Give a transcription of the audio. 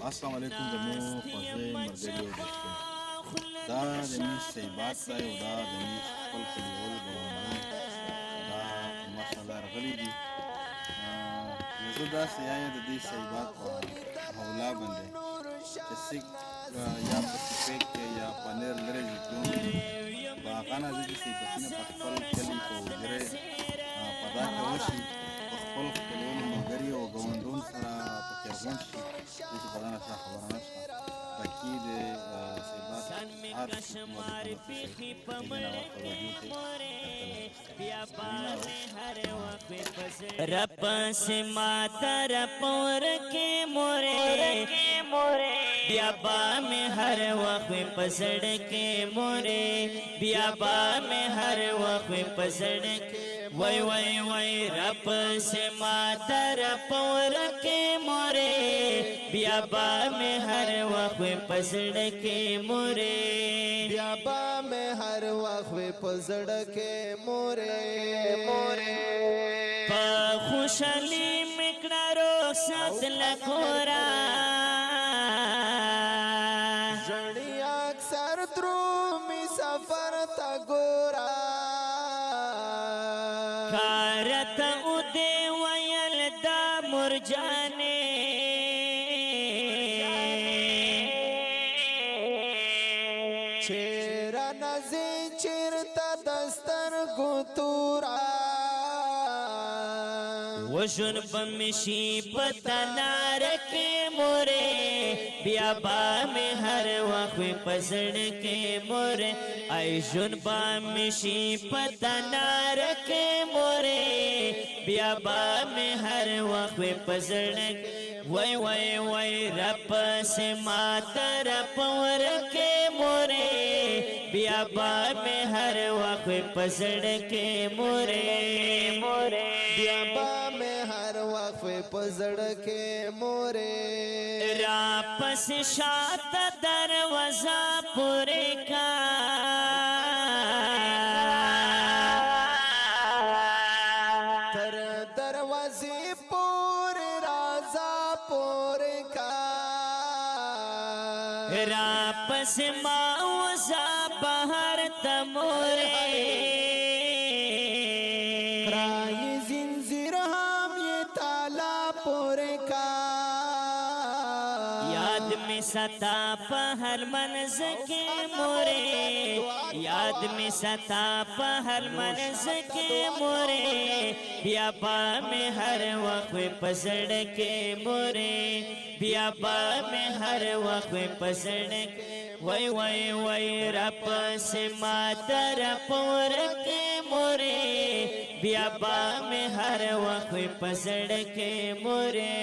अस्सलाम वालेकुम जमो ख़ुशे मर्दरी और दोस्तों दा जमी सहीबात सा दा जमी खपल खलीवल गवाना दा माशाल्लाह रगली दी यजुदा से आया दी सहीबात हौला बंदे जैसे या पसिफिक के या पनीर लरे जितून बागाना दी सहीबातिना पखपल खली को जरे पदा के वशी पखपल खलीवल मर्दरी और गवांडोन सरा पकेरगोन शी इस बदाना सा खबराना सा अकीद सहीबात हर रप से मातर पोर के मोरे बियाबा में हर वक्त पसड़ के मोरे बियाबा में हर वक्त पसड़ के वै वै वै रप से मातर पोर के मोरे बियाबा में हर वक्त पसड़ के मोरे बियाबा में हर वक्त पसड़ के मोरे खुशली मिकड़ो साथ लखोरा जड़ी अक्सर द्रूमी सफर तगोरा कारत उदे वयल दा मुरजाने चेरा नजी चिरता दस्तर गुतूरा वजुन बमिशी पतनार के मोरे बियाबा में हर वक्त पसड़ के मोरे आयुन बमिशी पतनार के मोरे बियाबा में हर वक्त पसड़ वै वै वै रप से मातर पवर के मोरे बियाबा में हर वक्त पसड़ के मोरे बियाबा में हर वक्त पसड़ के मोरे रापस शात दरवाजा पूरे का तर दरवाजे पूरे राजा पूरे का रापस माऊजा बाहर तमोरे क्राई जिंजीर हम ये ताला पूरे का याद में सता पहल मनज के मोरे याद में सता पहल मनज के मोरे बियाबा में हर वक्त पसड़ के मोरे बियाबा में हर वक्त पसड़ के वै वै वै रप से मातर पोर के मोरे बियाबा में हर वक्त पसड़ के मोरे।